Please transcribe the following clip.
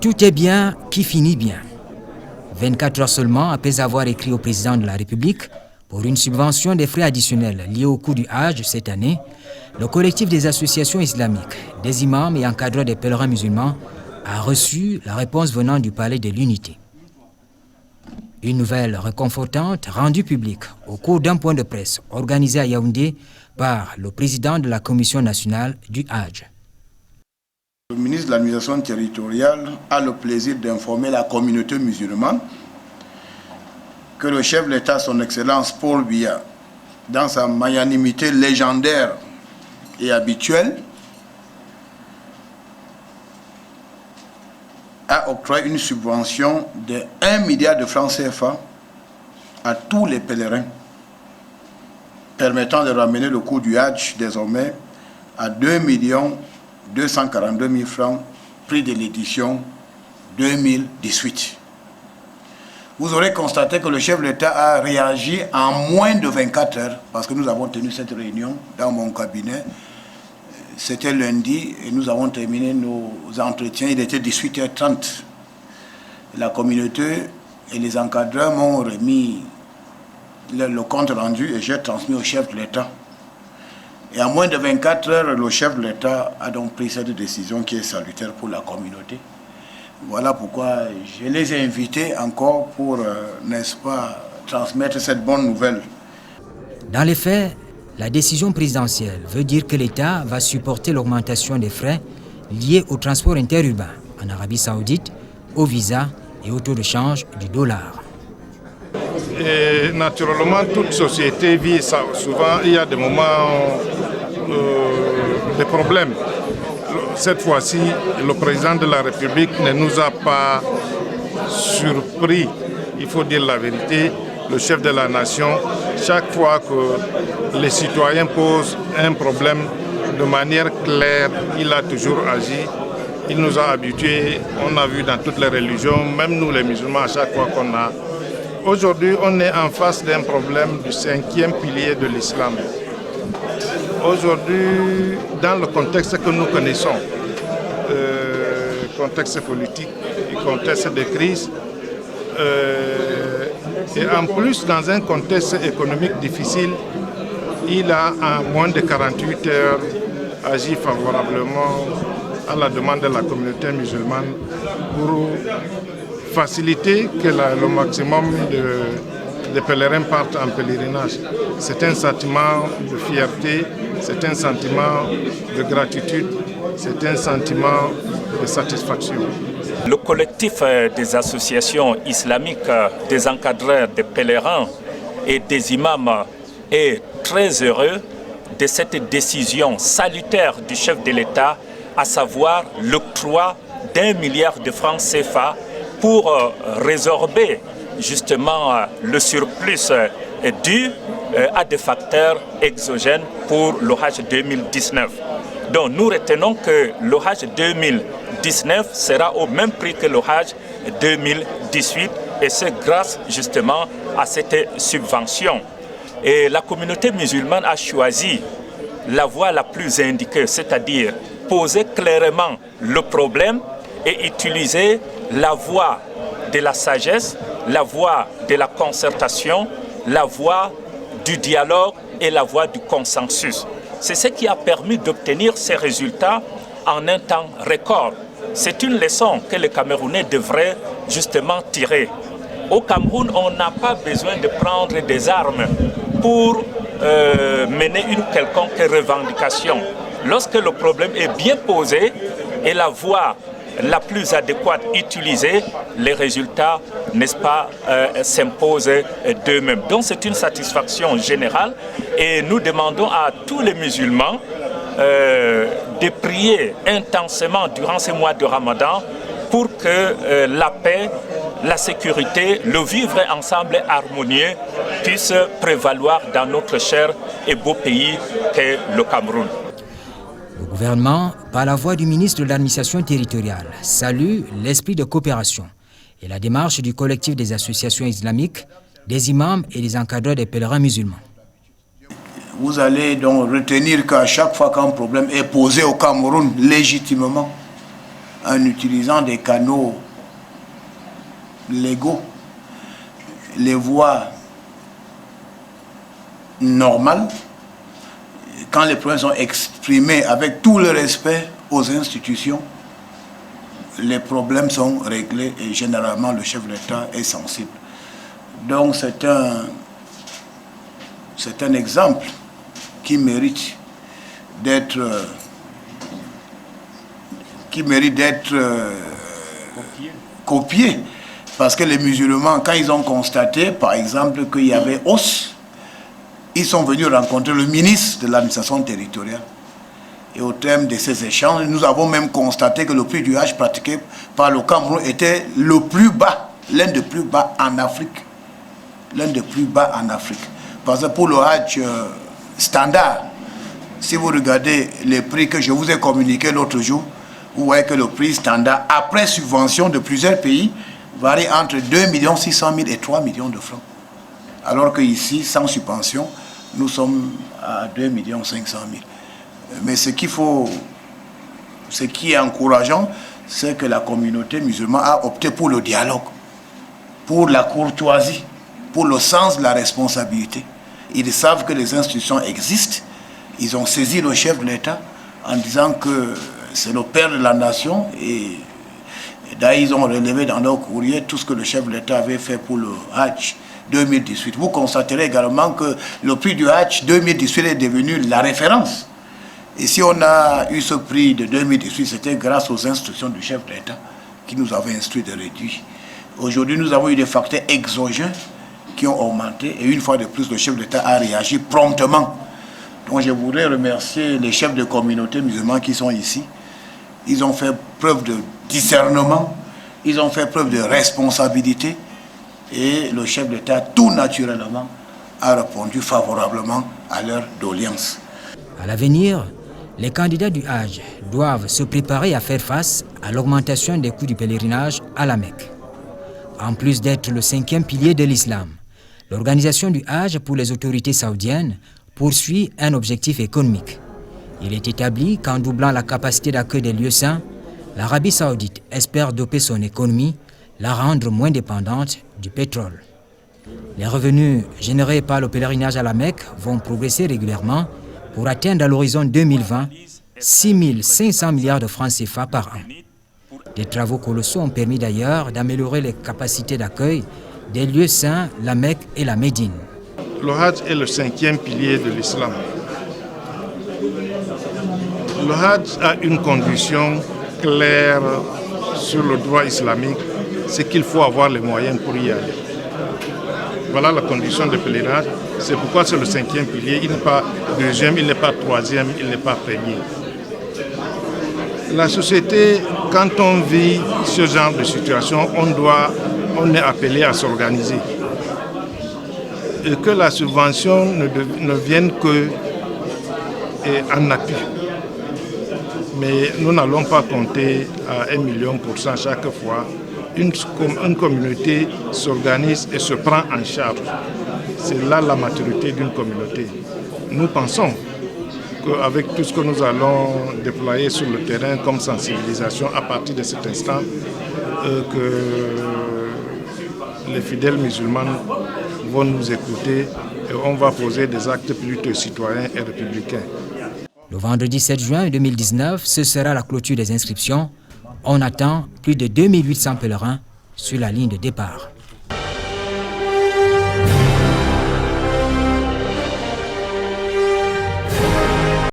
Tout est bien qui finit bien. 24 heures seulement après avoir écrit au président de la République pour une subvention des frais additionnels liés au coût du Hajj cette année, le collectif des associations islamiques, des imams et encadreurs des pèlerins musulmans a reçu la réponse venant du Palais de l'Unité. Une nouvelle réconfortante rendue publique au cours d'un point de presse organisé à Yaoundé par le président de la Commission nationale du Hajj. Le ministre de l'administration territoriale a le plaisir d'informer la communauté musulmane que le chef de l'État, son Excellence Paul Biya, dans sa magnanimité légendaire et habituelle, a octroyé une subvention de 1 milliard de francs CFA à tous les pèlerins, permettant de ramener le coût du Hajj désormais à 2 242 000 francs, prix de l'édition 2018. Vous aurez constaté que le chef de l'État a réagi en moins de 24 heures, parce que nous avons tenu cette réunion dans mon cabinet. C'était lundi et nous avons terminé nos entretiens, il était 18h30. La communauté et les encadreurs m'ont remis le compte rendu et j'ai transmis au chef de l'État. Et en moins de 24 heures, le chef de l'État a donc pris cette décision qui est salutaire pour la communauté. Voilà pourquoi je les ai invités encore pour, n'est-ce pas, transmettre cette bonne nouvelle. Dans les faits, la décision présidentielle veut dire que l'État va supporter l'augmentation des frais liés au transport interurbain en Arabie Saoudite, au visa et au taux de change du dollar. Et naturellement, toute société vit ça. Souvent, il y a des moments, des problèmes. Cette fois-ci, le président de la République ne nous a pas surpris, il faut dire la vérité. Le chef de la nation, chaque fois que les citoyens posent un problème de manière claire, il a toujours agi. Il nous a habitués, on a vu dans toutes les religions, même nous les musulmans, à chaque fois qu'on a. Aujourd'hui, on est en face d'un problème du 5e pilier de l'islam. Aujourd'hui, dans le contexte que nous connaissons, contexte politique, contexte de crise, et en plus, dans un contexte économique difficile, il a en moins de 48 heures agi favorablement à la demande de la communauté musulmane pour faciliter que le maximum de pèlerins partent en pèlerinage. C'est un sentiment de fierté, c'est un sentiment de gratitude, c'est un sentiment de satisfaction. Le collectif des associations islamiques, des encadreurs, des pèlerins et des imams est très heureux de cette décision salutaire du chef de l'État, à savoir l'octroi d'1 milliard de francs CFA pour résorber justement le surplus dû à des facteurs exogènes pour le Hajj 2019. Donc nous retenons que le Hajj 2019 sera au même prix que le Hajj 2018 et c'est grâce justement à cette subvention. Et la communauté musulmane a choisi la voie la plus indiquée, c'est-à-dire poser clairement le problème et utiliser la voie de la sagesse, la voie de la concertation, la voie du dialogue et la voie du consensus. C'est ce qui a permis d'obtenir ces résultats en un temps record. C'est une leçon que les Camerounais devraient justement tirer. Au Cameroun, on n'a pas besoin de prendre des armes pour mener une quelconque revendication. Lorsque le problème est bien posé et la voie la plus adéquate utilisée, les résultats, n'est-ce pas, s'imposent d'eux-mêmes. Donc c'est une satisfaction générale et nous demandons à tous les musulmans de prier intensément durant ces mois de Ramadan pour que la paix, la sécurité, le vivre ensemble harmonieux puisse prévaloir dans notre cher et beau pays qu'est le Cameroun. Le gouvernement, par la voix du ministre de l'administration territoriale, salue l'esprit de coopération et la démarche du collectif des associations islamiques, des imams et des encadreurs des pèlerins musulmans. Vous allez donc retenir qu'à chaque fois qu'un problème est posé au Cameroun légitimement, en utilisant des canaux légaux, les voies normales, quand les problèmes sont exprimés avec tout le respect aux institutions, les problèmes sont réglés et généralement le chef de l'État est sensible. Donc c'est un exemple qui mérite d'être copié. Parce que les musulmans, quand ils ont constaté, par exemple, qu'il y avait hausse, ils sont venus rencontrer le ministre de l'administration territoriale. Et au terme de ces échanges, nous avons même constaté que le prix du Hajj pratiqué par le Cameroun était le plus bas, l'un des plus bas en Afrique. L'un des plus bas en Afrique. Parce que pour le Hajj standard, si vous regardez les prix que je vous ai communiqués l'autre jour, vous voyez que le prix standard, après subvention de plusieurs pays, varie entre 2 600 000 et 3 millions de francs. Alors qu'ici, sans subvention, nous sommes à 2 500 000. Mais ce qui est encourageant, c'est que la communauté musulmane a opté pour le dialogue, pour la courtoisie, pour le sens de la responsabilité. Ils savent que les institutions existent. Ils ont saisi le chef de l'État en disant que c'est le père de la nation et d'ailleurs ils ont relevé dans leur courrier tout ce que le chef de l'État avait fait pour le Hajj 2018. Vous constaterez également que le prix du Hajj 2018 est devenu la référence. Et si on a eu ce prix de 2018, c'était grâce aux instructions du chef de l'État qui nous avait instruit de réduire. Aujourd'hui, nous avons eu des facteurs exogènes qui ont augmenté et une fois de plus, le chef de l'État a réagi promptement. Donc je voudrais remercier les chefs de communauté musulmans qui sont ici. Ils ont fait preuve de discernement, ils ont fait preuve de responsabilité et le chef de l'État, tout naturellement, a répondu favorablement à leur doléance. À l'avenir, les candidats du Hajj doivent se préparer à faire face à l'augmentation des coûts du pèlerinage à la Mecque. En plus d'être le 5e pilier de l'islam, l'organisation du Hajj pour les autorités saoudiennes poursuit un objectif économique. Il est établi qu'en doublant la capacité d'accueil des lieux saints, l'Arabie saoudite espère doper son économie, la rendre moins dépendante du pétrole. Les revenus générés par le pèlerinage à la Mecque vont progresser régulièrement pour atteindre à l'horizon 2020 6 500 milliards de francs CFA par an. Des travaux colossaux ont permis d'ailleurs d'améliorer les capacités d'accueil des lieux saints, la Mecque et la Médine. Le Hajj est le 5e pilier de l'islam. Le Hajj a une condition claire sur le droit islamique, c'est qu'il faut avoir les moyens pour y aller. Voilà la condition de pèlerinage. C'est pourquoi c'est le 5e pilier. Il n'est pas 2e, il n'est pas 3e, il n'est pas 1er. La société, quand on vit ce genre de situation, on est appelé à s'organiser. Et que la subvention ne vienne que en appui. Mais nous n'allons pas compter à 1 million % chaque fois. Une communauté s'organise et se prend en charge. C'est là la maturité d'une communauté. Nous pensons qu'avec tout ce que nous allons déployer sur le terrain comme sensibilisation à partir de cet instant, que les fidèles musulmans vont nous écouter et on va poser des actes plutôt citoyens et républicains. Le vendredi 7 juin 2019, ce sera la clôture des inscriptions. On attend plus de 2800 pèlerins sur la ligne de départ.